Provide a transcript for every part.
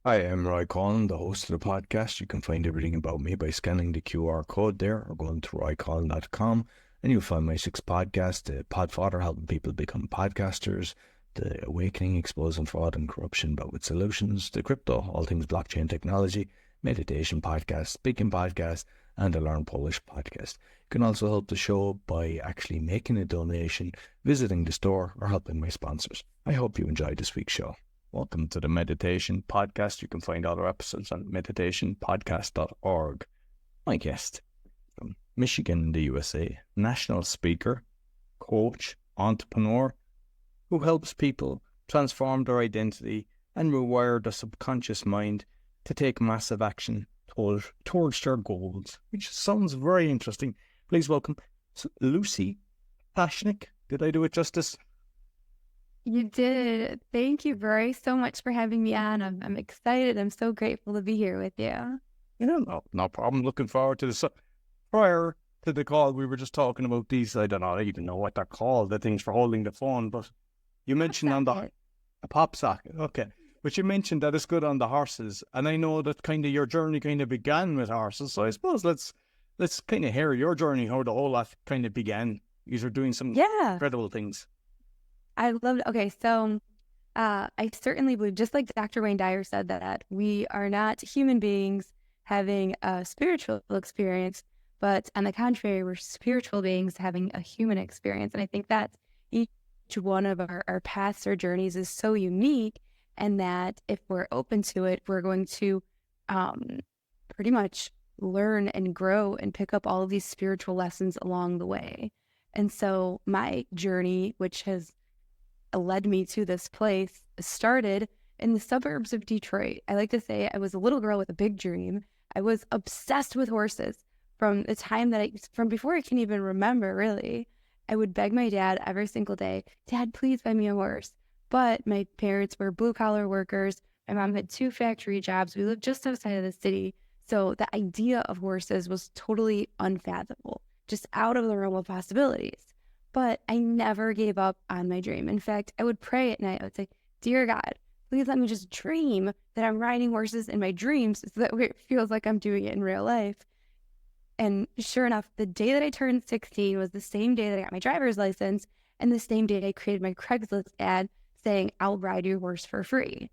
Hi, I'm Roy Collin, the host of the podcast. You can find everything about me by scanning the QR code there or going to roycollin.com, and you'll find my 6 podcasts: the Podfather, helping people become podcasters; the Awakening, exposing fraud and corruption but with solutions; the Crypto, all things blockchain technology; meditation podcast; speaking podcast; and the Learn Polish podcast. You can also help the show by actually making a donation, visiting the store, or helping my sponsors. I hope you enjoyed this week's show. Welcome to the Meditation Podcast. You can find other episodes on meditationpodcast.org. My guest from Michigan, the USA, national speaker, coach, entrepreneur, who helps people transform their identity and rewire the subconscious mind to take massive action towards their goals, which sounds very interesting. Please welcome Lucie Ptaznik. Did I do it justice? You did. Thank you very so much for having me on. I'm excited. I'm so grateful to be here with you. Yeah, no problem. Looking forward to this. Prior to the call, we were just talking about these, I don't know, I even know what they're called, the things for holding the phone, but you mentioned on a pop socket. Okay. But you mentioned that it's good on the horses. And I know that kind of your journey kind of began with horses. So I suppose let's kind of hear your journey, how the whole lot kind of began. You're doing some incredible things. I love it. Okay, so I certainly believe, just like Dr. Wayne Dyer said, that we are not human beings having a spiritual experience, but on the contrary, we're spiritual beings having a human experience. And I think that each one of our paths or journeys is so unique, and that if we're open to it, we're going to pretty much learn and grow and pick up all of these spiritual lessons along the way. And so my journey, which has led me to this place, started in the suburbs of Detroit. I like to say I was a little girl with a big dream. I was obsessed with horses from the time from before I can even remember, really. I would beg my dad every single day, "Dad, please buy me a horse." But my parents were blue-collar workers. My mom had 2 factory jobs. We lived just outside of the city. So the idea of horses was totally unfathomable, just out of the realm of possibilities. But I never gave up on my dream. In fact, I would pray at night. I would say, "Dear God, please let me just dream that I'm riding horses in my dreams so that it feels like I'm doing it in real life." And sure enough, the day that I turned 16 was the same day that I got my driver's license, and the same day I created my Craigslist ad saying, "I'll ride your horse for free."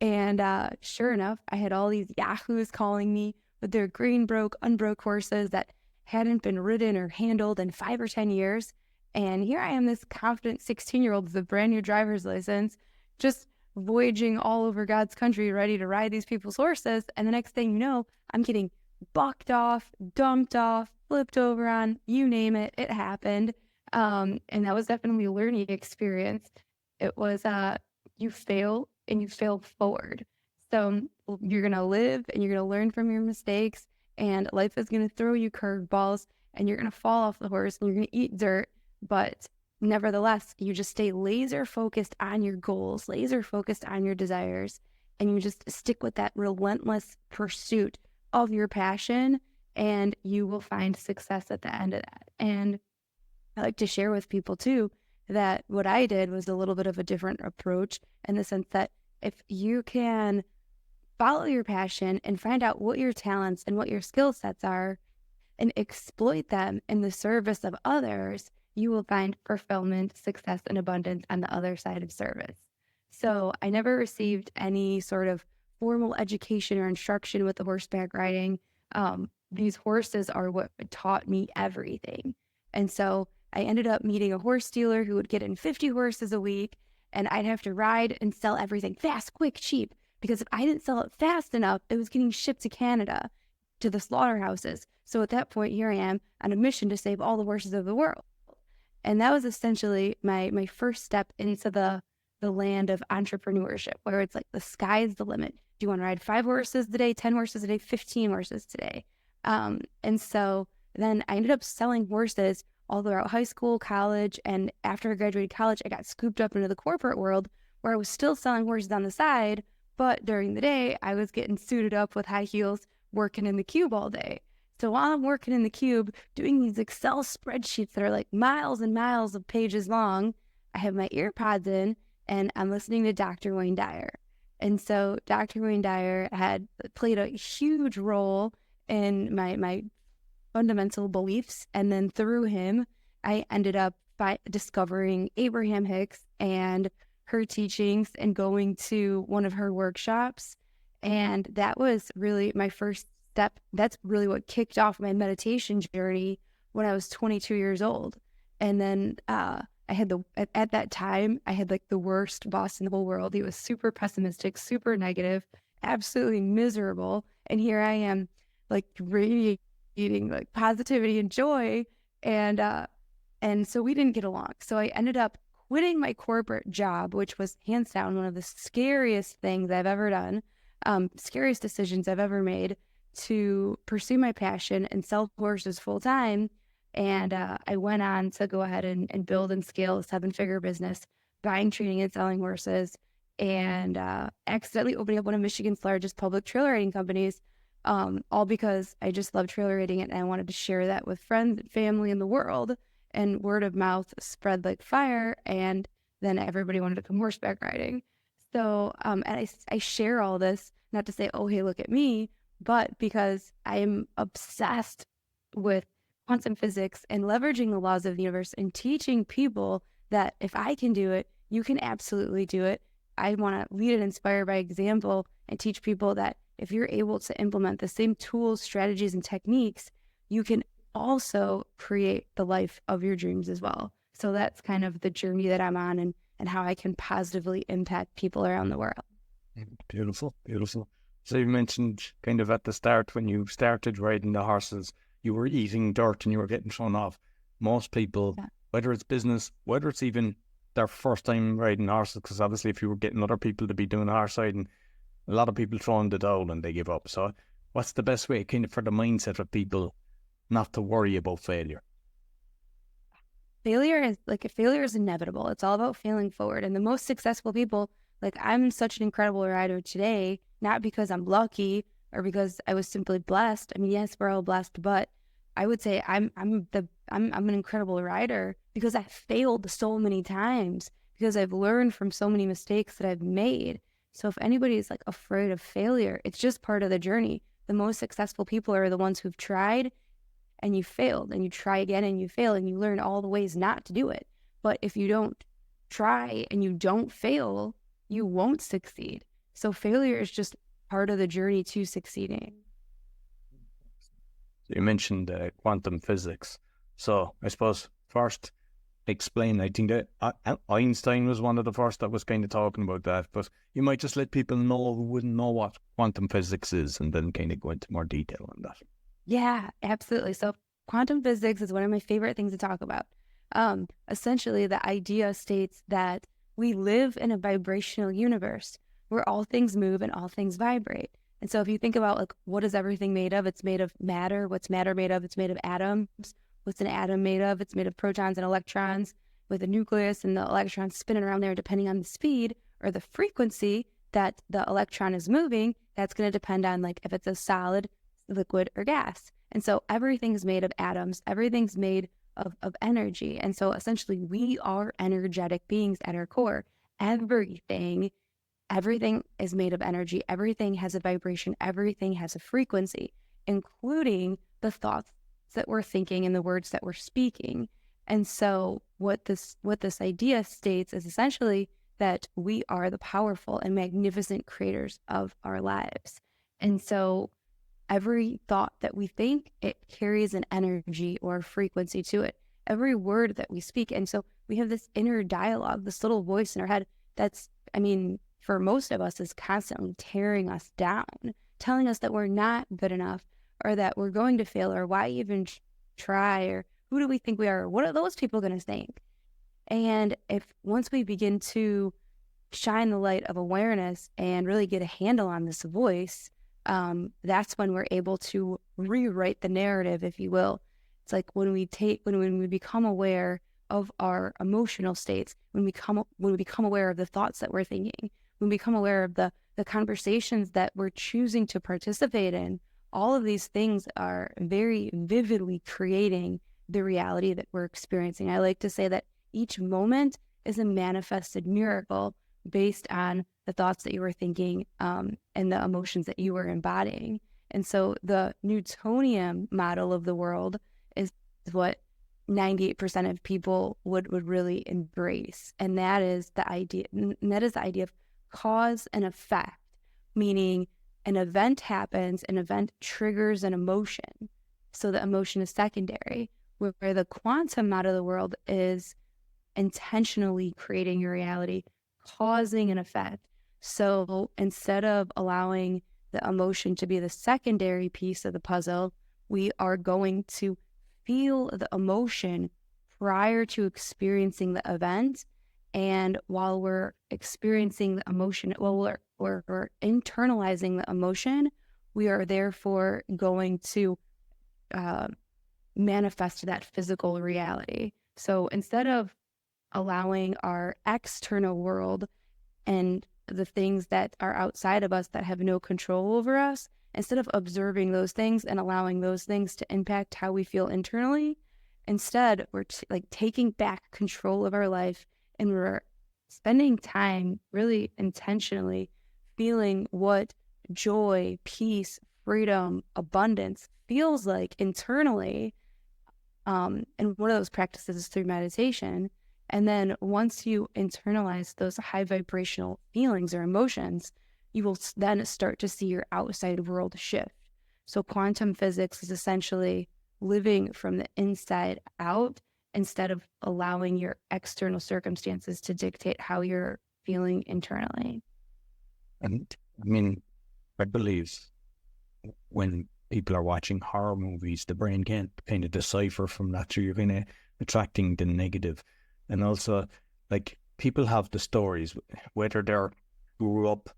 And sure enough, I had all these yahoos calling me with their unbroke horses that hadn't been ridden or handled in 5 or 10 years. And here I am, this confident 16-year-old with a brand new driver's license, just voyaging all over God's country, ready to ride these people's horses. And the next thing you know, I'm getting bucked off, dumped off, flipped over on, you name it, it happened. And that was definitely a learning experience. It was, you fail and you fail forward. So you're going to live and you're going to learn from your mistakes, and life is going to throw you curveballs, and you're going to fall off the horse and you're going to eat dirt. But nevertheless, you just stay laser focused on your goals, laser focused on your desires, and you just stick with that relentless pursuit of your passion, and you will find success at the end of that. And I like to share with people too that what I did was a little bit of a different approach, in the sense that if you can follow your passion and find out what your talents and what your skill sets are and exploit them in the service of others, you will find fulfillment, success, and abundance on the other side of service. So I never received any sort of formal education or instruction with the horseback riding. These horses are what taught me everything. And so I ended up meeting a horse dealer who would get in 50 horses a week, and I'd have to ride and sell everything fast, quick, cheap. Because if I didn't sell it fast enough, it was getting shipped to Canada, to the slaughterhouses. So at that point, here I am on a mission to save all the horses of the world. And that was essentially my first step into the land of entrepreneurship, where it's like the sky's the limit. Do you want to ride 5 horses today, 10 horses a day, 15 horses today? And so then I ended up selling horses all throughout high school, college, and after I graduated college, I got scooped up into the corporate world, where I was still selling horses on the side, but during the day, I was getting suited up with high heels, working in the cube all day. So while I'm working in the cube, doing these Excel spreadsheets that are like miles and miles of pages long, I have my ear pods in and I'm listening to Dr. Wayne Dyer. And so Dr. Wayne Dyer had played a huge role in my fundamental beliefs. And then through him, I ended up discovering Abraham Hicks and her teachings and going to one of her workshops. And that was really my first step. That's really what kicked off my meditation journey when I was 22 years old. And then I had at that time, I had like the worst boss in the whole world. He was super pessimistic, super negative, absolutely miserable. And here I am, like radiating like positivity and joy. And so we didn't get along. So I ended up quitting my corporate job, which was hands down one of the scariest things I've ever done, scariest decisions I've ever made, to pursue my passion and sell horses full time. And I went on to go ahead and build and scale a 7-figure business, buying, training, and selling horses, and accidentally opening up one of Michigan's largest public trail riding companies, all because I just love trail riding and I wanted to share that with friends and family in the world. And word of mouth spread like fire, and then everybody wanted to come horseback riding. So, and I share all this, not to say, oh, hey, look at me, but because I am obsessed with quantum physics and leveraging the laws of the universe and teaching people that if I can do it, you can absolutely do it. I want to lead and inspire by example and teach people that if you're able to implement the same tools, strategies, and techniques, you can also create the life of your dreams as well. So that's kind of the journey that I'm on, and how I can positively impact people around the world. Beautiful, beautiful. So you mentioned kind of at the start, when you started riding the horses, you were eating dirt and you were getting thrown off. Most people, whether it's business, whether it's even their first time riding horses, because obviously if you were getting other people to be doing horse riding, a lot of people throw in the towel and they give up. So what's the best way kind of for the mindset of people not to worry about failure? Failure is inevitable. It's all about failing forward. And the most successful people, like I'm such an incredible rider today, not because I'm lucky or because I was simply blessed. I mean, yes, we're all blessed, but I would say I'm an incredible rider because I failed so many times, because I've learned from so many mistakes that I've made. So if anybody's like afraid of failure, it's just part of the journey. The most successful people are the ones who've tried and you failed, and you try again and you fail, and you learn all the ways not to do it. But if you don't try and you don't fail, you won't succeed. So failure is just part of the journey to succeeding. So you mentioned quantum physics. So I suppose first explain, I think that Einstein was one of the first that was kind of talking about that, but you might just let people know who wouldn't know what quantum physics is and then kind of go into more detail on that. Yeah, absolutely. So quantum physics is one of my favorite things to talk about. Essentially, the idea states that we live in a vibrational universe where all things move and all things vibrate. And so if you think about like, what is everything made of? It's made of matter. What's matter made of? It's made of atoms. What's an atom made of? It's made of protons and electrons with a nucleus, and the electrons spinning around there depending on the speed or the frequency that the electron is moving. That's going to depend on like if it's a solid, liquid, or gas. And so everything's made of atoms, everything's made of energy. And so essentially we are energetic beings at our core. Everything is made of energy. Everything has a vibration. Everything has a frequency, including the thoughts that we're thinking and the words that we're speaking. And so what this idea states is essentially that we are the powerful and magnificent creators of our lives. And so every thought that we think, it carries an energy or frequency to it. Every word that we speak. And so we have this inner dialogue, this little voice in our head that's, I mean, for most of us is constantly tearing us down, telling us that we're not good enough, or that we're going to fail, or why even try, or who do we think we are? What are those people going to think? And if once we begin to shine the light of awareness and really get a handle on this voice, that's when we're able to rewrite the narrative, if you will. It's like when we become aware of our emotional states, when we become aware of the thoughts that we're thinking, when we become aware of the conversations that we're choosing to participate in, all of these things are very vividly creating the reality that we're experiencing. I like to say that each moment is a manifested miracle based on the thoughts that you were thinking and the emotions that you were embodying. And so the Newtonian model of the world is what 98% of people would really embrace. And that is the idea of cause and effect, meaning an event happens, an event triggers an emotion. So the emotion is secondary, where the quantum model of the world is intentionally creating your reality, causing an effect. So instead of allowing the emotion to be the secondary piece of the puzzle, we are going to feel the emotion prior to experiencing the event. And while we're experiencing the emotion, we're internalizing the emotion, we are therefore going to manifest that physical reality. So instead of allowing our external world and the things that are outside of us that have no control over us, instead of observing those things and allowing those things to impact how we feel internally, instead we're taking back control of our life, and we're spending time really intentionally feeling what joy, peace, freedom, abundance feels like internally. And one of those practices is through meditation. And then once you internalize those high vibrational feelings or emotions, you will then start to see your outside world shift. So quantum physics is essentially living from the inside out instead of allowing your external circumstances to dictate how you're feeling internally. And I mean, I believe when people are watching horror movies, the brain can't kind of decipher from that. So you're kind of attracting the negative. And also, like, people have the stories, whether they're grew up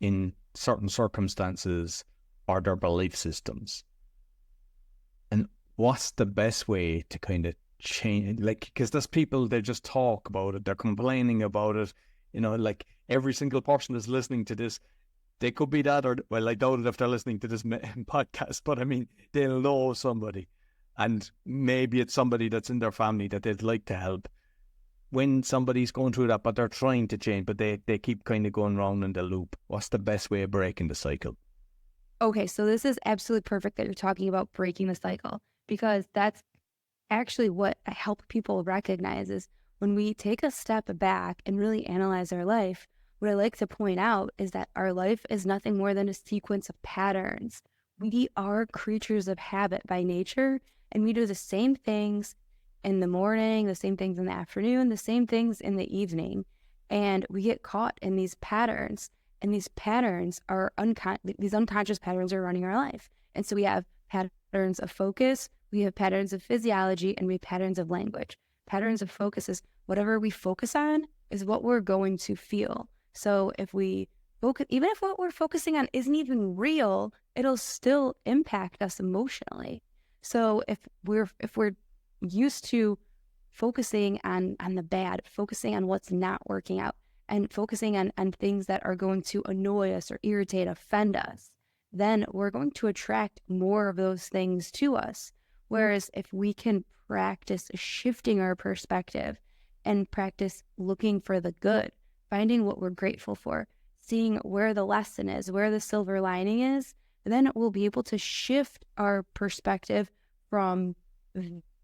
in certain circumstances or their belief systems. And what's the best way to kind of change? Like, because there's people, they just talk about it, they're complaining about it. You know, like every single person that's listening to this, they could be that, or, well, I doubt it if they're listening to this podcast, but I mean, they'll know somebody. And maybe it's somebody that's in their family that they'd like to help. When somebody's going through that, but they're trying to change, but they keep kind of going round in the loop, what's the best way of breaking the cycle? Okay, so this is absolutely perfect that you're talking about breaking the cycle, because that's actually what I help people recognize is when we take a step back and really analyze our life. What I like to point out is that our life is nothing more than a sequence of patterns. We are creatures of habit by nature, and we do the same things in the morning, the same things in the afternoon, the same things in the evening. And we get caught in these patterns. And these patterns are these unconscious patterns are running our life. And so we have patterns of focus, we have patterns of physiology, and we have patterns of language. Patterns of focus is whatever we focus on is what we're going to feel. So if we focus, even if what we're focusing on isn't even real, it'll still impact us emotionally. So if we're used to focusing on the bad, focusing on what's not working out, and focusing on things that are going to annoy us or irritate, offend us, then we're going to attract more of those things to us. Whereas if we can practice shifting our perspective and practice looking for the good, finding what we're grateful for, seeing where the lesson is, where the silver lining is, then we'll be able to shift our perspective from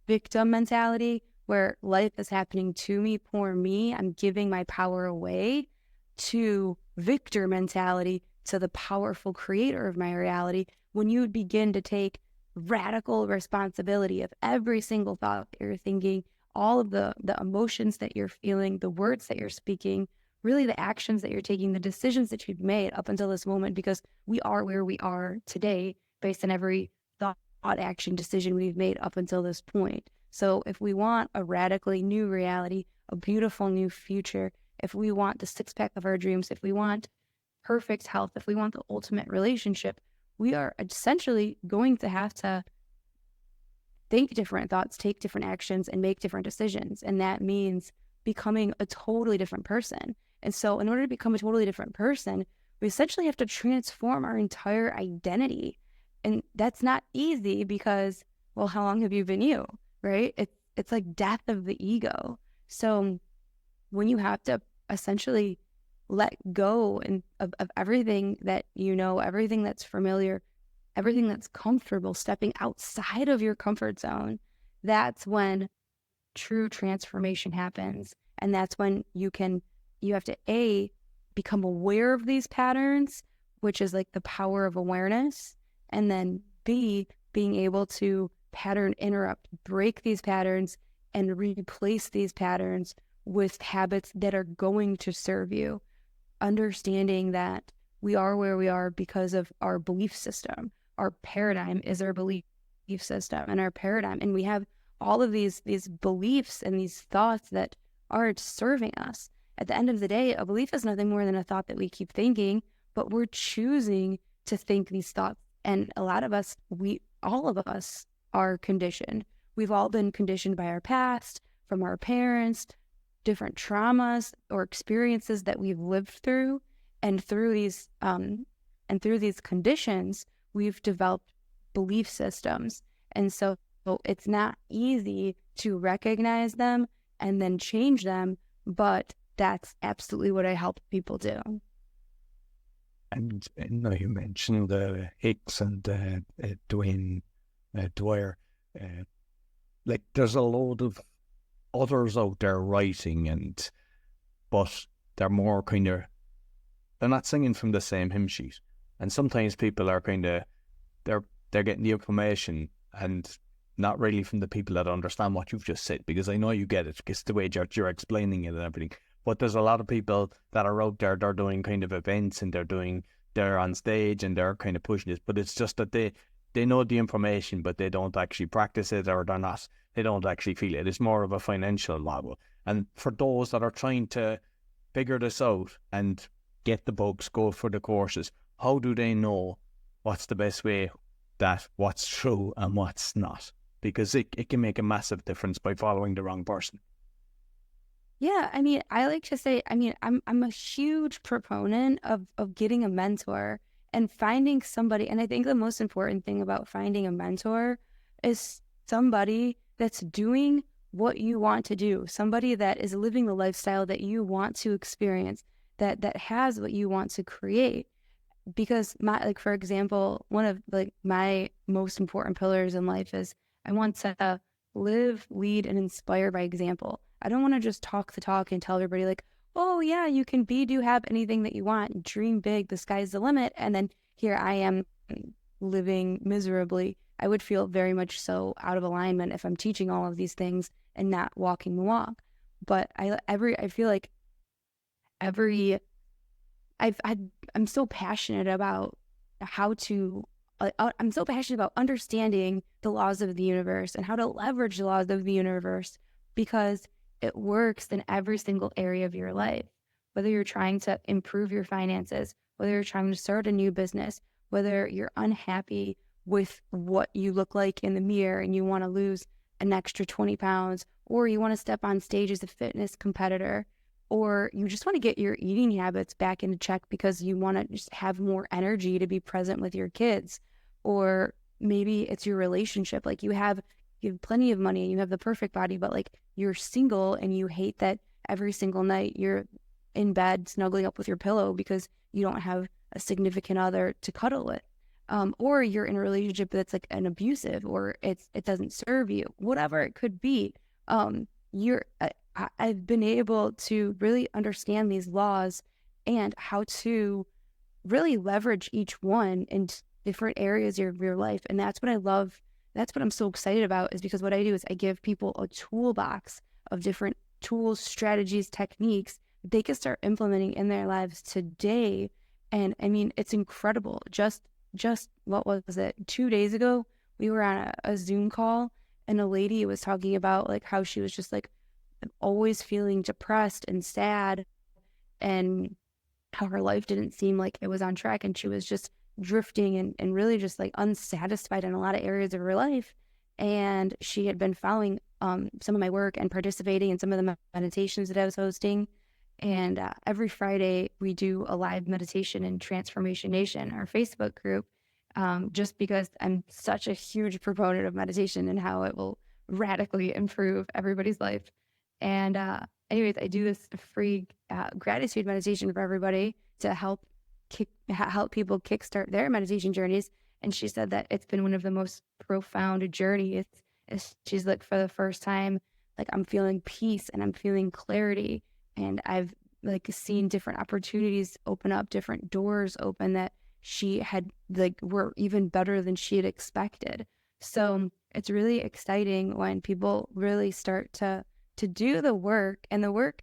victim mentality, where life is happening to me, poor me, I'm giving my power away, to victor mentality, to the powerful creator of my reality, when you begin to take radical responsibility of every single thought that you're thinking, all of the emotions that you're feeling, the words that you're speaking, really the actions that you're taking, the decisions that you've made up until this moment, because we are where we are today based on every thought, action, decision we've made up until this point. So if we want a radically new reality, a beautiful new future, if we want the six-pack of our dreams, if we want perfect health, if we want the ultimate relationship, we are essentially going to have to think different thoughts, take different actions, and make different decisions. And that means becoming a totally different person. And so in order to become a totally different person, we essentially have to transform our entire identity. And that's not easy because, well, how long have you been you, right? It's like death of the ego. So when you have to essentially let go of everything that you know, everything that's familiar, everything that's comfortable, stepping outside of your comfort zone, that's when true transformation happens. And that's when you have to become aware of these patterns, which is like the power of awareness, and then B, being able to pattern interrupt, break these patterns and replace these patterns with habits that are going to serve you. Understanding that we are where we are because of our belief system. Our paradigm is our belief system and our paradigm. And we have all of these beliefs and these thoughts that aren't serving us. At the end of the day, a belief is nothing more than a thought that we keep thinking, but we're choosing to think these thoughts. And a lot of us, all of us are conditioned. We've all been conditioned by our past, from our parents, different traumas or experiences that we've lived through, and through these conditions, we've developed belief systems. And so it's not easy to recognize them and then change them, but that's absolutely what I help people do. And you mentioned Hicks and Dwayne Dwyer. Like, there's a load of others out there writing, but they're more kind of, they're not singing from the same hymn sheet. And sometimes people are kind of, they're getting the information and not really from the people that understand what you've just said, because I know you get it, because the way you're explaining it and everything. But there's a lot of people that are out there, they're doing kind of events and they're on stage and they're kind of pushing this, but it's just that they know the information, but they don't actually practice it, or they don't actually feel it. It's more of a financial model. And for those that are trying to figure this out and get the books, go for the courses, how do they know what's the best way, that what's true and what's not? Because it can make a massive difference by following the wrong person. Yeah, I mean, I like to say, I'm a huge proponent of getting a mentor and finding somebody. And I think the most important thing about finding a mentor is somebody that's doing what you want to do, somebody that is living the lifestyle that you want to experience, that has what you want to create. Because for example, one of my most important pillars in life is I want to live, lead, and inspire by example. I don't want to just talk the talk and tell everybody like, oh yeah, you can do, have anything that you want, dream big, the sky's the limit. And then here I am living miserably. I would feel very much so out of alignment if I'm teaching all of these things and not walking the walk. But I'm so passionate about I'm so passionate about understanding the laws of the universe and how to leverage the laws of the universe, because it works in every single area of your life. Whether you're trying to improve your finances, whether you're trying to start a new business, whether you're unhappy with what you look like in the mirror and you want to lose an extra 20 pounds, or you want to step on stage as a fitness competitor, or you just want to get your eating habits back into check because you want to just have more energy to be present with your kids, or maybe it's your relationship. Like you have plenty of money and you have the perfect body, but like you're single and you hate that every single night you're in bed snuggling up with your pillow because you don't have a significant other to cuddle with. Or you're in a relationship that's like an abusive, or it doesn't serve you, whatever it could be. I've been able to really understand these laws and how to really leverage each one in different areas of your life. And that's what I love. That's what I'm so excited about, is because what I do is I give people a toolbox of different tools, strategies, techniques that they can start implementing in their lives today. And I mean, it's incredible. Just what was it? 2 days ago, we were on a Zoom call and a lady was talking about like how she was just like always feeling depressed and sad, and how her life didn't seem like it was on track, and she was just drifting and really just like unsatisfied in a lot of areas of her life. And she had been following some of my work and participating in some of the meditations that I was hosting. And every Friday we do a live meditation in Transformation Nation, our Facebook group, just because I'm such a huge proponent of meditation and how it will radically improve everybody's life. And anyways, I do this free gratitude meditation for everybody to help people kickstart their meditation journeys. And she said that it's been one of the most profound journeys. She's like, for the first time, like, I'm feeling peace and I'm feeling clarity, and I've like seen different opportunities open up, different doors open that she had like were even better than she had expected. So it's really exciting when people really start to do the work, and the work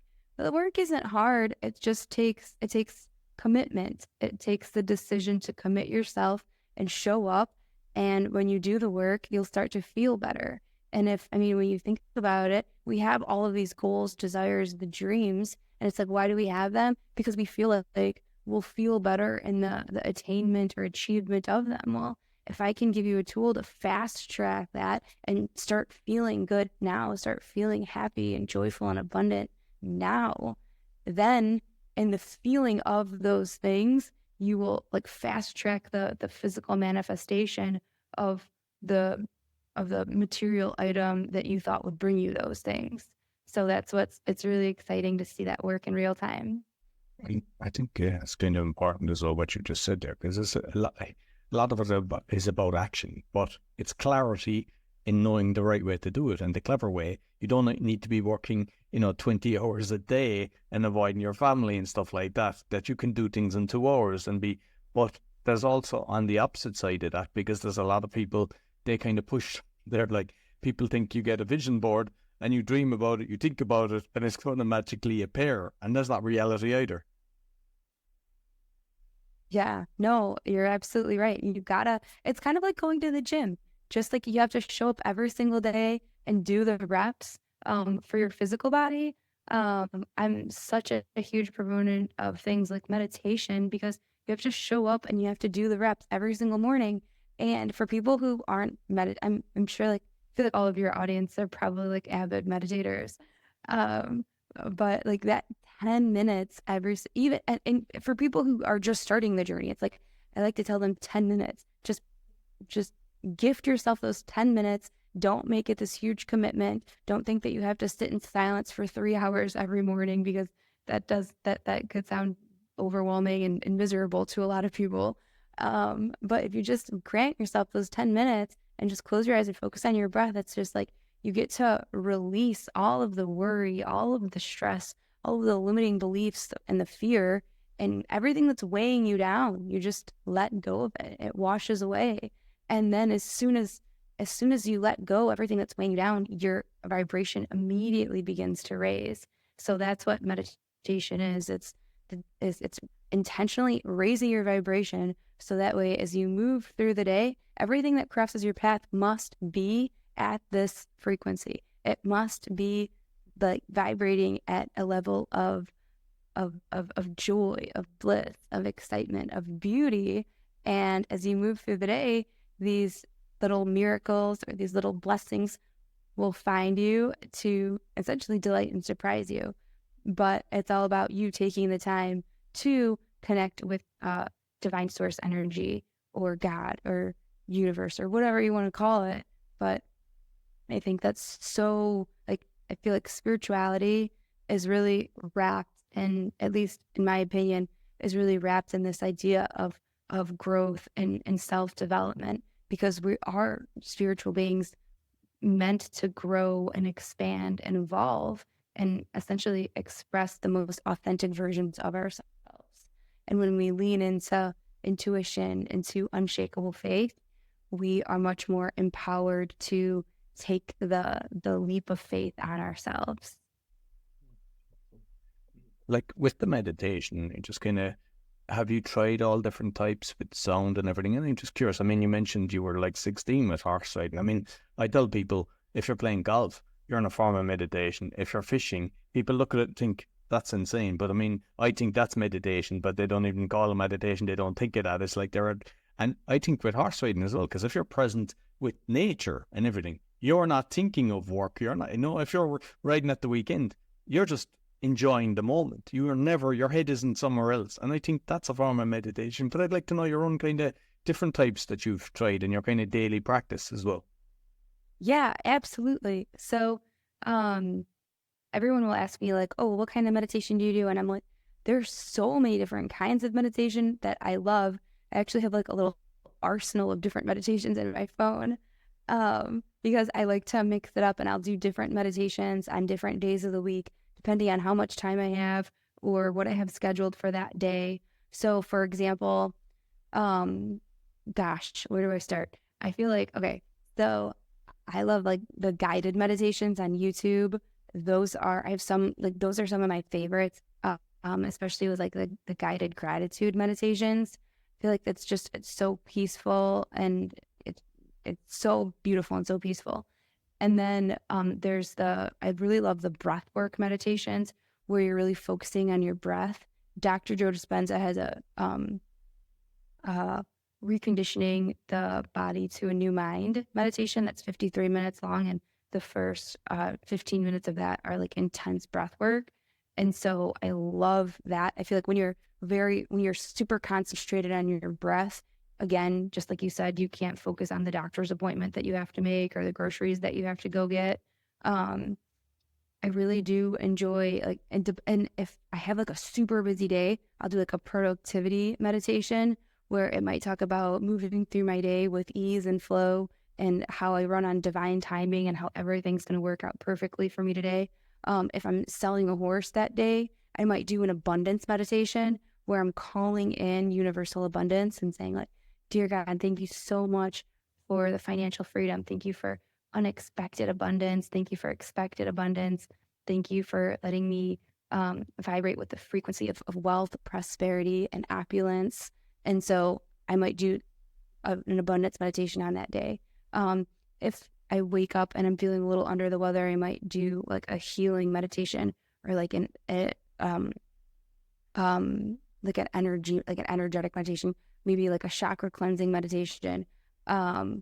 isn't hard. It takes commitment. It takes the decision to commit yourself and show up. And when you do the work, you'll start to feel better. And when you think about it, we have all of these goals, desires, the dreams, and it's like, why do we have them? Because we feel like we'll feel better in the attainment or achievement of them. Well, if I can give you a tool to fast track that and start feeling good now, start feeling happy and joyful and abundant now, then in the feeling of those things, you will like fast track the physical manifestation of the material item that you thought would bring you those things. So it's really exciting to see that work in real time. I think it's kind of important as well what you just said there, because it's a lot of it is about action, but it's clarity in knowing the right way to do it. And the clever way, you don't need to be working 20 hours a day and avoiding your family and stuff like that you can do things in 2 hours but there's also on the opposite side of that, because there's a lot of people, they kind of push, they're like, people think you get a vision board and you dream about it, you think about it, and it's going to magically appear, and that's not reality either. Yeah, no, you're absolutely right. It's kind of like going to the gym. Just like you have to show up every single day and do the reps for your physical body. I'm such a huge proponent of things like meditation, because you have to show up and you have to do the reps every single morning. And for people who aren't I'm sure, like, I feel like all of your audience are probably like avid meditators. But like that 10 minutes even, and for people who are just starting the journey, it's like, I like to tell them 10 minutes, just gift yourself those 10 minutes. Don't make it this huge commitment. Don't think that you have to sit in silence for 3 hours every morning, because that could sound overwhelming and miserable to a lot of people. But if you just grant yourself those 10 minutes and just close your eyes and focus on your breath, it's just like you get to release all of the worry, all of the stress, all of the limiting beliefs and the fear and everything that's weighing you down. You just let go of it. It washes away. And then as soon as you let go everything that's weighing you down, your vibration immediately begins to raise. So that's what meditation is. It's intentionally raising your vibration, so that way as you move through the day, everything that crosses your path must be at this frequency. It must be like vibrating at a level of joy, of bliss, of excitement, of beauty. And as you move through the day, these little miracles or these little blessings will find you to essentially delight and surprise you. But it's all about you taking the time to connect with divine source energy or God or universe or whatever you want to call it. But I think that's so, like, I feel like spirituality is really wrapped in, at least in my opinion, is really wrapped in this idea of growth and self-development, because we are spiritual beings meant to grow and expand and evolve and essentially express the most authentic versions of ourselves. And when we lean into intuition, into unshakable faith, we are much more empowered to take the leap of faith on ourselves. Like with the meditation, have you tried all different types with sound and everything? And I'm just curious. I mean, you mentioned you were like 16 with horse riding. I mean, I tell people, if you're playing golf, you're in a form of meditation. If you're fishing, people look at it and think, that's insane. But I mean, I think that's meditation, but they don't even call it meditation. They don't think of that. It's like and I think with horse riding as well, because if you're present with nature and everything, you're not thinking of work. You're not, if you're riding at the weekend, you're just enjoying the moment. Your head isn't somewhere else. And I think that's a form of meditation. But I'd like to know your own kind of different types that you've tried in your kind of daily practice as well. Yeah, absolutely. So everyone will ask me like, oh, what kind of meditation do you do? And I'm like, there's so many different kinds of meditation that I love. I actually have like a little arsenal of different meditations in my phone, because I like to mix it up, and I'll do different meditations on different days of the week, depending on how much time I have or what I have scheduled for that day. So for example, gosh, where do I start? I feel like, okay, so I love like the guided meditations on YouTube. I have some, like, those are some of my favorites, especially with like the guided gratitude meditations. I feel like it's so peaceful, and it's so beautiful and so peaceful. And then I really love the breath work meditations where you're really focusing on your breath. Dr. Joe Dispenza has a reconditioning the body to a new mind meditation that's 53 minutes long, and the first 15 minutes of that are like intense breath work. And so I love that. I feel like when you're super concentrated on your breath, again, just like you said, you can't focus on the doctor's appointment that you have to make or the groceries that you have to go get. I really do enjoy like, and if I have like a super busy day, I'll do like a productivity meditation where it might talk about moving through my day with ease and flow, and how I run on divine timing and how everything's going to work out perfectly for me today. If I'm selling a horse that day, I might do an abundance meditation where I'm calling in universal abundance and saying like, dear God, thank you so much for the financial freedom. Thank you for unexpected abundance. Thank you for expected abundance. Thank you for letting me vibrate with the frequency of wealth, prosperity, and opulence. And so I might do an abundance meditation on that day. If I wake up and I'm feeling a little under the weather, I might do like a healing meditation, or like an energetic meditation, maybe like a chakra cleansing meditation. And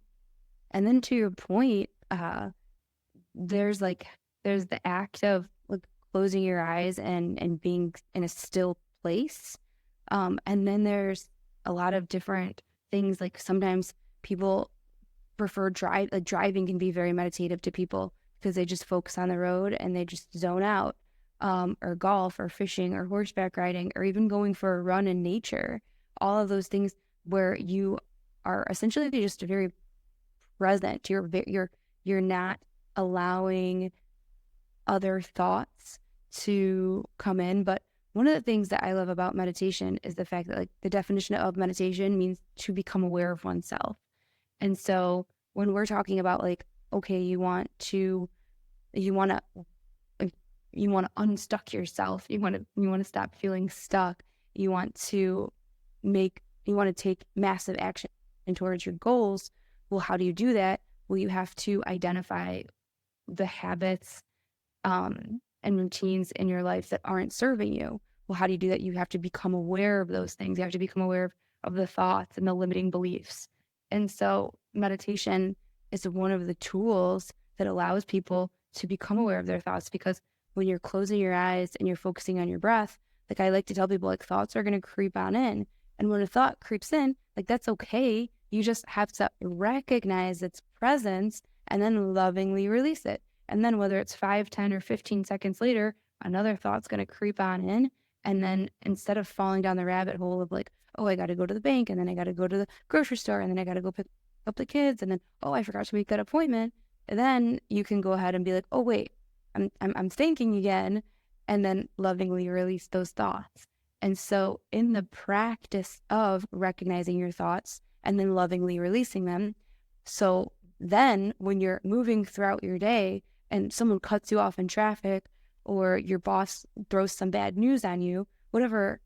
then to your point, there's the act of like closing your eyes and being in a still place. And then there's a lot of different things. Like sometimes people prefer driving can be very meditative to people because they just focus on the road and they just zone out. Or golf or fishing or horseback riding or even going for a run in nature. All of those things where you are essentially just very present. You're not allowing other thoughts to come in. But one of the things that I love about meditation is the fact that like the definition of meditation means to become aware of oneself. And so when we're talking about like, okay, you want to unstuck yourself. You want to stop feeling stuck. You want to take massive action towards your goals. Well, how do you do that? Well, you have to identify the habits and routines in your life that aren't serving you. Well, how do you do that? You have to become aware of those things. You have to become aware of the thoughts and the limiting beliefs. And so meditation is one of the tools that allows people to become aware of their thoughts, because when you're closing your eyes and you're focusing on your breath, like I like to tell people, like thoughts are going to creep on in. And when a thought creeps in, like that's okay. You just have to recognize its presence and then lovingly release it. And then whether it's 5, 10, or 15 seconds later, another thought's going to creep on in. And then instead of falling down the rabbit hole of like, oh, I got to go to the bank, and then I got to go to the grocery store, and then I got to go pick up the kids, and then, oh, I forgot to make that appointment. And then you can go ahead and be like, oh, wait, I'm thinking again, and then lovingly release those thoughts. And so in the practice of recognizing your thoughts and then lovingly releasing them, so then when you're moving throughout your day and someone cuts you off in traffic, or your boss throws some bad news on you, whatever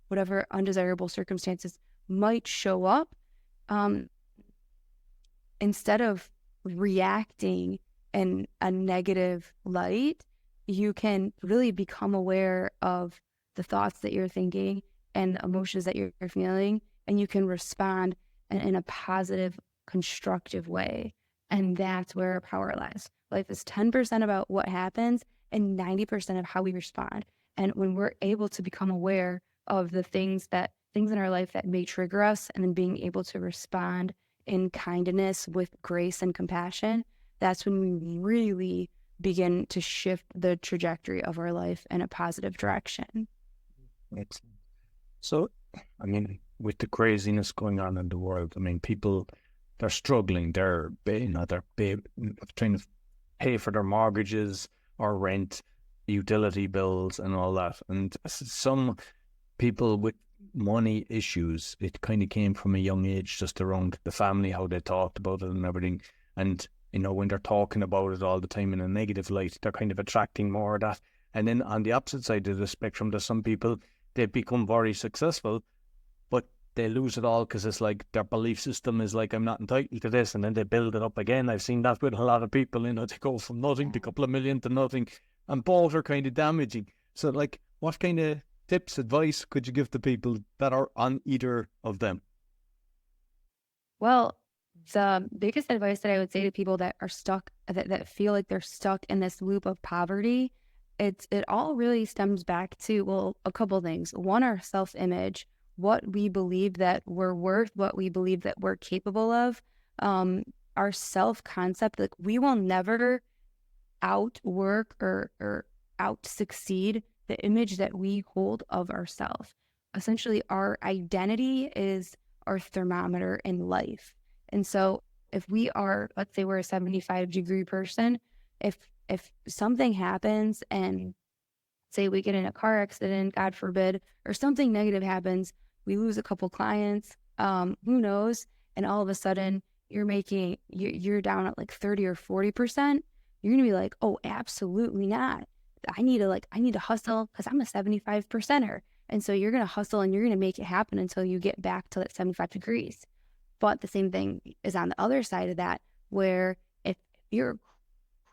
undesirable circumstances might show up, instead of reacting in a negative light, you can really become aware of the thoughts that you're thinking and the emotions that you're feeling, and you can respond in a positive, constructive way. And that's where our power lies. Life is 10% about what happens and 90% of how we respond. And when we're able to become aware of the things in our life that may trigger us, and then being able to respond in kindness with grace and compassion, that's when we really begin to shift the trajectory of our life in a positive direction. Excellent. So, I mean, with the craziness going on in the world, I mean, people, they're struggling. They're trying to pay for their mortgages or rent, utility bills and all that. And some people with money issues, it kind of came from a young age, just around the family, how they talked about it and everything. And, you know, when they're talking about it all the time in a negative light, they're kind of attracting more of that. And then on the opposite side of the spectrum, there's some people, they become very successful, but they lose it all because it's like their belief system is like, I'm not entitled to this, and then they build it up again. I've seen that with a lot of people, you know, they go from nothing to a couple of million to nothing, and both are kind of damaging. So, like, what kind of tips, advice could you give to people that are on either of them? Well, the biggest advice that I would say to people that are stuck, that feel like they're stuck in this loop of poverty, it all really stems back to, well, a couple things. One, our self-image, what we believe that we're worth, what we believe that we're capable of, our self-concept. Like, we will never outwork or out succeed the image that we hold of ourselves. Essentially, our identity is our thermometer in life. And so if we are, let's say we're a 75-degree person, if something happens and say we get in a car accident, God forbid, or something negative happens, we lose a couple clients, who knows? And all of a sudden you're down at like 30 or 40%. You're going to be like, oh, absolutely not. I need to hustle because I'm a 75%er. And so you're going to hustle and you're going to make it happen until you get back to that 75 degrees. But the same thing is on the other side of that, where if you're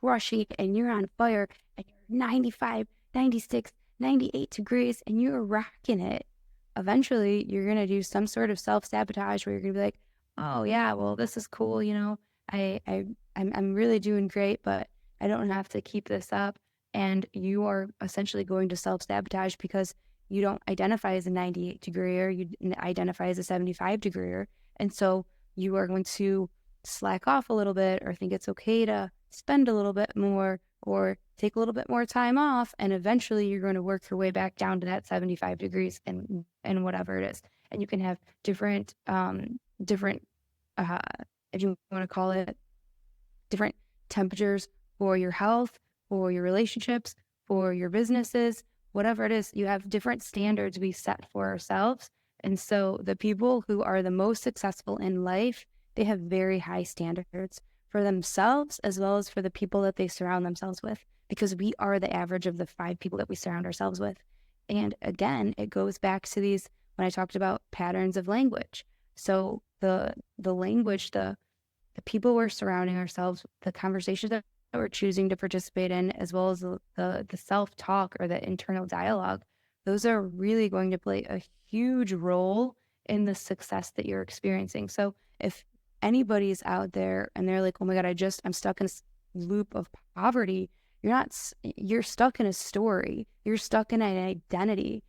crushing and you're on fire and you're 95, 96, 98 degrees and you're rocking it, eventually you're going to do some sort of self-sabotage where you're going to be like, oh yeah, well, this is cool. You know, I'm really doing great, but I don't have to keep this up. And you are essentially going to self-sabotage because you don't identify as a 98 degreer, you identify as a 75 degreer. And so you are going to slack off a little bit or think it's okay to spend a little bit more or take a little bit more time off. And eventually you're going to work your way back down to that 75 degrees and whatever it is. And you can have different, if you want to call it, different temperatures for your health, for your relationships, for your businesses, whatever it is. You have different standards we set for ourselves. And so the people who are the most successful in life, they have very high standards for themselves as well as for the people that they surround themselves with, because we are the average of the 5 people that we surround ourselves with. And again, it goes back to these, when I talked about patterns of language. So the language, the people we're surrounding ourselves, the conversations that we're choosing to participate in, as well as the self-talk or the internal dialogue, those are really going to play a huge role in the success that you're experiencing. So if anybody's out there and they're like, oh my God, I'm stuck in this loop of poverty, you're stuck in a story. You're stuck in an identity.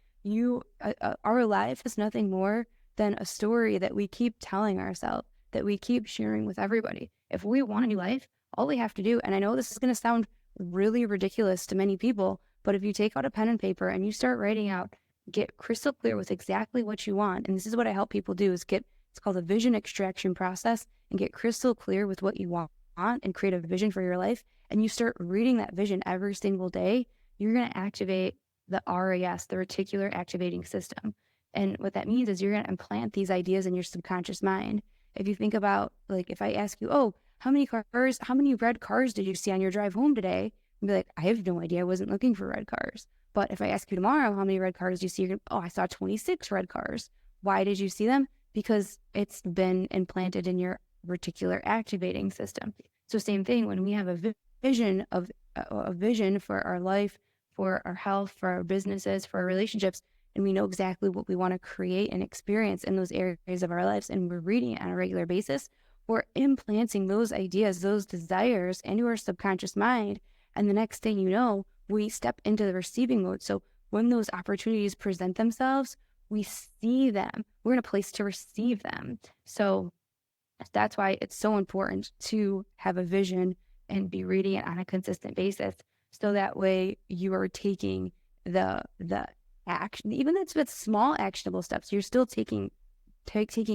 Our life is nothing more than a story that we keep telling ourselves, that we keep sharing with everybody. If we want a new life, all we have to do, and I know this is going to sound really ridiculous to many people, but if you take out a pen and paper and you start writing out, get crystal clear with exactly what you want. And this is what I help people do, is it's called a vision extraction process, and get crystal clear with what you want and create a vision for your life. And you start reading that vision every single day, you're going to activate the RAS, the reticular activating system. And what that means is you're going to implant these ideas in your subconscious mind. If you think about, like, if I ask you, oh, how many red cars did you see on your drive home today? You'd be like, I have no idea. I wasn't looking for red cars. But if I ask you tomorrow, how many red cars do you see? You're gonna, oh, I saw 26 red cars. Why did you see them? Because it's been implanted in your reticular activating system. So same thing, when we have a vision for our life, for our health, for our businesses, for our relationships, and we know exactly what we want to create and experience in those areas of our lives, and we're reading it on a regular basis, we're implanting those ideas, those desires into our subconscious mind. And the next thing you know, we step into the receiving mode. So when those opportunities present themselves, we see them. We're in a place to receive them. So that's why it's so important to have a vision and be reading it on a consistent basis. So that way you are taking the action, even if it's small actionable steps, you're still taking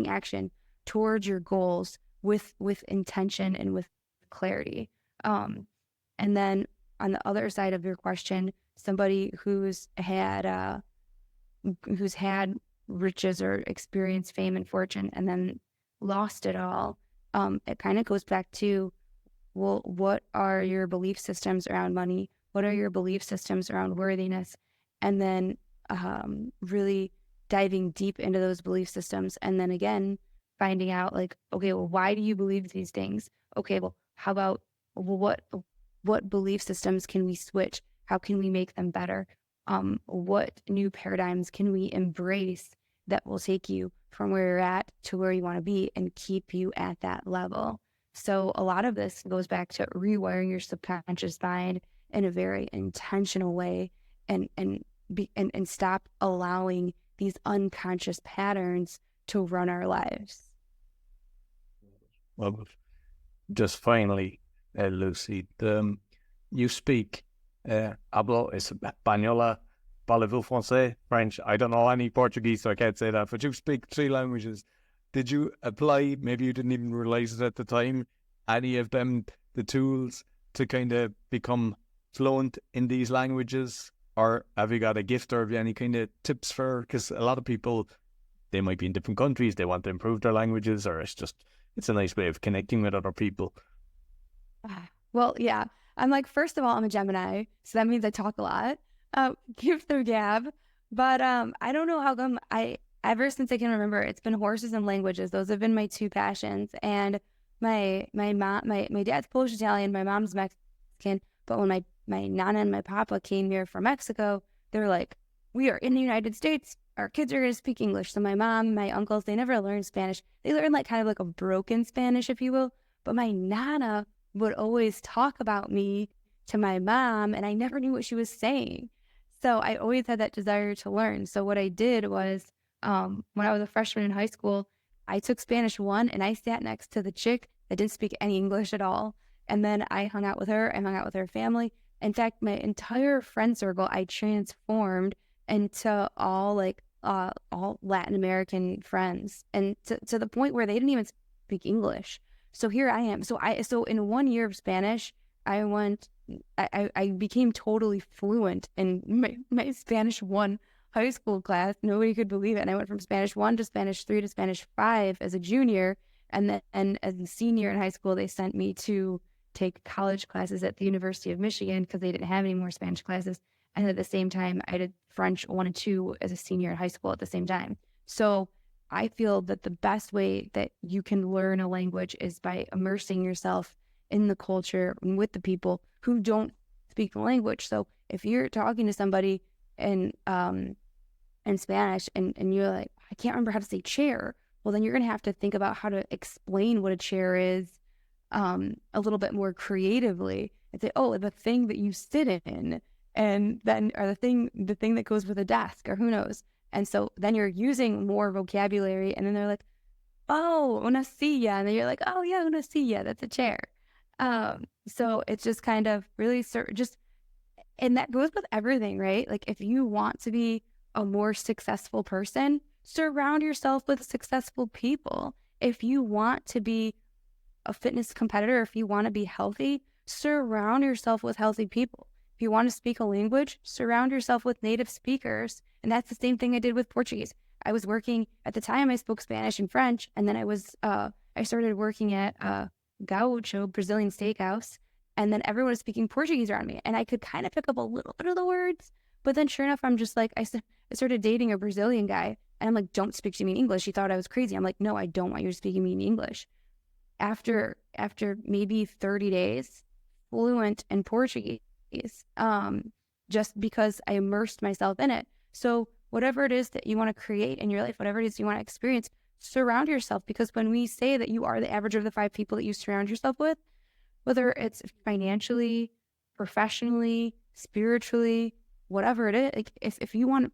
action towards your goals with intention and with clarity. And then on the other side of your question, somebody who's had riches or experienced fame and fortune and then lost it all, it kind of goes back to, well, what are your belief systems around money? What are your belief systems around worthiness? And then really diving deep into those belief systems. And then again, finding out like, okay, well, why do you believe these things? Okay, well, how about what belief systems can we switch? How can we make them better? What new paradigms can we embrace that will take you from where you're at to where you want to be and keep you at that level? So a lot of this goes back to rewiring your subconscious mind in a very intentional way, and stop allowing these unconscious patterns to run our lives. Well, just finally, Lucie, you speak hablo española, parlez-vous français, French. I don't know any Portuguese, so I can't say that, but you speak 3 languages. Did you apply, maybe you didn't even realize it at the time, any of them, the tools to kind of become fluent in these languages? Or have you got a gift, or have you any kind of tips for, because a lot of people, they might be in different countries, they want to improve their languages, or it's a nice way of connecting with other people. Well, yeah. I'm like, first of all, I'm a Gemini, so that means I talk a lot. Gift or gab. But I don't know how come ever since I can remember, it's been horses and languages. Those have been my 2 passions. And my dad's Polish Italian, my mom's Mexican. But when my nana and my papa came here from Mexico, they're like, we are in the United States. Our kids are going to speak English. So my mom, my uncles, they never learned Spanish. They learned like kind of like a broken Spanish, if you will. But my nana would always talk about me to my mom, and I never knew what she was saying. So I always had that desire to learn. So what I did was, when I was a freshman in high school, I took Spanish 1, and I sat next to the chick that didn't speak any English at all. And then I hung out with her and hung out with her family. In fact, my entire friend circle, I transformed into all Latin American friends, and to the point where they didn't even speak English. So here I am. So in 1 year of Spanish, I became totally fluent in my Spanish 1 high school class. Nobody could believe it. And I went from Spanish 1 to Spanish 3 to Spanish 5 as a junior. And then as a senior in high school, they sent me to take college classes at the University of Michigan because they didn't have any more Spanish classes. And at the same time, I did French 1 and 2 as a senior in high school at the same time. So I feel that the best way that you can learn a language is by immersing yourself in the culture and with the people who don't speak the language. So if you're talking to somebody in Spanish and you're like, I can't remember how to say chair, well, then you're going to have to think about how to explain what a chair is a little bit more creatively and say, oh, the thing that you sit in, and then or the thing that goes with a desk, or who knows. And so then you're using more vocabulary, and then they're like, oh, una silla, and then you're like, oh yeah, una silla, that's a chair. So it's just kind of really and that goes with everything, right? Like if you want to be a more successful person, surround yourself with successful people. If you want to be a fitness competitor, if you want to be healthy, surround yourself with healthy people. If you want to speak a language, surround yourself with native speakers. And that's the same thing I did with Portuguese. I was working, at the time I spoke Spanish and French, and then I started working at Gaucho, Brazilian steakhouse, and then everyone was speaking Portuguese around me, and I could kind of pick up a little bit of the words, but then sure enough, I'm just like, I started dating a Brazilian guy, and I'm like, don't speak to me in English. He thought I was crazy. I'm like, no, I don't want you to speak to me in English. After maybe 30 days, fluent in Portuguese, just because I immersed myself in it. So whatever it is that you want to create in your life, whatever it is you want to experience, surround yourself, because when we say that you are the average of the 5 people that you surround yourself with, whether it's financially, professionally, spiritually, whatever it is, like if you want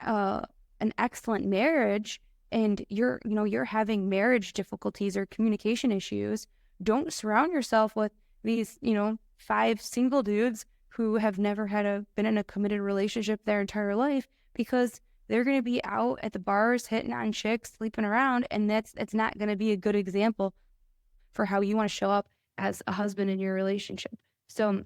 an excellent marriage and you're having marriage difficulties or communication issues, don't surround yourself with these, 5 single dudes who have never been in a committed relationship their entire life, because they're going to be out at the bars hitting on chicks, sleeping around, and it's not going to be a good example for how you want to show up as a husband in your relationship. So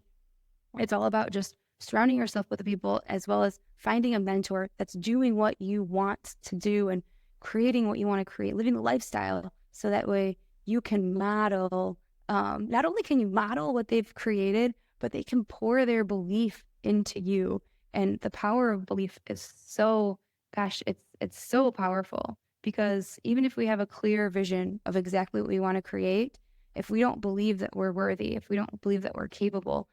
it's all about just surrounding yourself with the people, as well as finding a mentor that's doing what you want to do and creating what you want to create, living the lifestyle, so that way you can model. Not only can you model what they've created, but they can pour their belief into you. And the power of belief is so, it's so powerful, because even if we have a clear vision of exactly what we want to create, if we don't believe that we're worthy, if we don't believe that we're capable,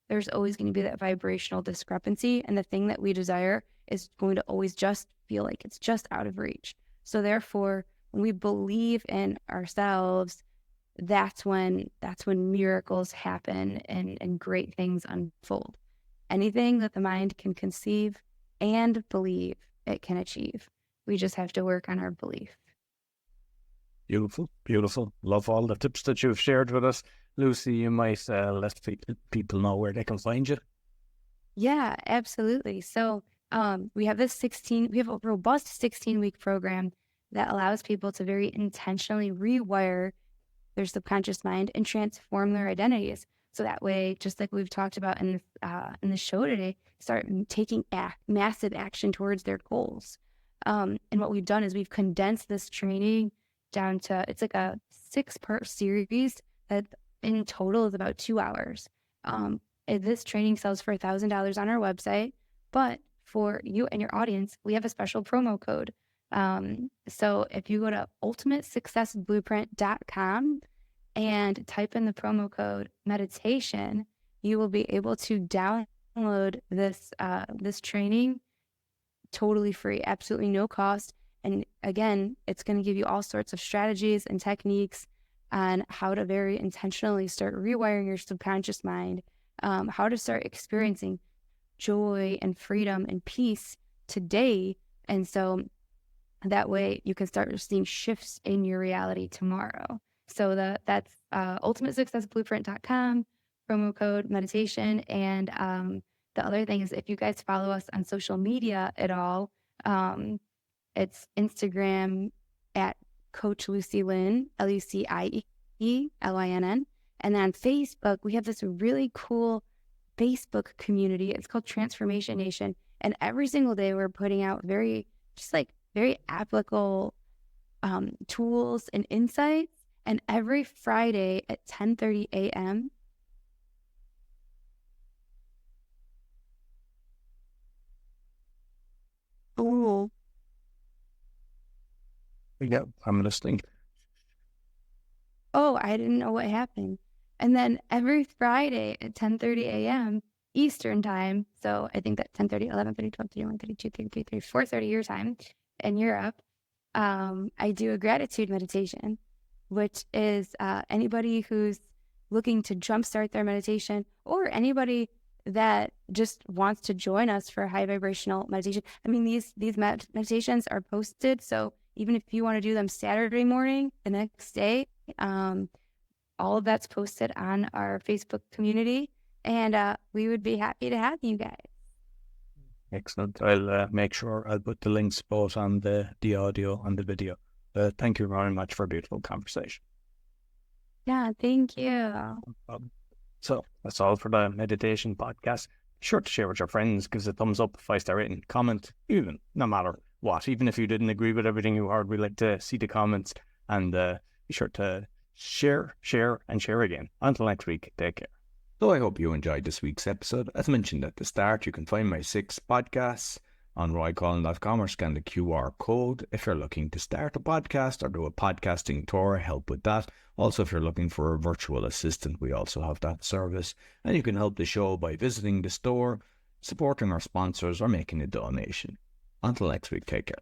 there's always going to be that vibrational discrepancy. And the thing that we desire is going to always just feel like it's just out of reach. So therefore, when we believe in ourselves, that's when miracles happen and great things unfold. Anything that the mind can conceive and believe, it can achieve. We just have to work on our belief. Beautiful, beautiful. Love all the tips that you've shared with us. Lucie, you might let people know where they can find you. Yeah, absolutely. So we have a robust 16-week program that allows people to very intentionally rewire their subconscious mind and transform their identities. So that way, just like we've talked about in the show today, start taking massive action towards their goals. And what we've done is we've condensed this training down to, it's like a 6-part series that in total is about 2 hours. This training sells for $1,000 on our website, but for you and your audience, we have a special promo code. So if you go to ultimatesuccessblueprint.com and type in the promo code meditation, you will be able to download this training totally free, absolutely no cost. And again, it's going to give you all sorts of strategies and techniques on how to very intentionally start rewiring your subconscious mind, how to start experiencing joy and freedom and peace today. And so that way you can start seeing shifts in your reality tomorrow. So that's ultimatesuccessblueprint.com, promo code meditation. And the other thing is, if you guys follow us on social media at all, it's Instagram at Coach Lucie Lynn, LucieLinn. And then on Facebook, we have this really cool Facebook community. It's called Transformation Nation. And every single day we're putting out very applicable tools and insights. And every Friday at 10:30 a.m. Cool. Yeah, I'm listening. Oh, I didn't know what happened. And then every Friday at 10:30 a.m. Eastern time, so I think that 10:30, 11:30, 12:30, 1:30, 2:30, 3:30, 4:30 your time in Europe, I do a gratitude meditation, which is anybody who's looking to jumpstart their meditation, or anybody that just wants to join us for high vibrational meditation. I mean, these meditations are posted, so even if you want to do them Saturday morning, the next day, all of that's posted on our Facebook community, and we would be happy to have you guys. Excellent. I'll make sure I'll put the links both on the audio and the video. Thank you very much for a beautiful conversation. Yeah, thank you. So that's all for the meditation podcast. Be sure to share with your friends, give us a thumbs up, 5-star rating, comment, even no matter what. Even if you didn't agree with everything you heard, we like to see the comments, and be sure to share, and share again. Until next week, take care. So I hope you enjoyed this week's episode. As mentioned at the start, you can find my 6 podcasts on rewire.com or scan the QR code if you're looking to start a podcast or do a podcasting tour, help with that. Also, if you're looking for a virtual assistant, we also have that service. And you can help the show by visiting the store, supporting our sponsors, or making a donation. Until next week, take care.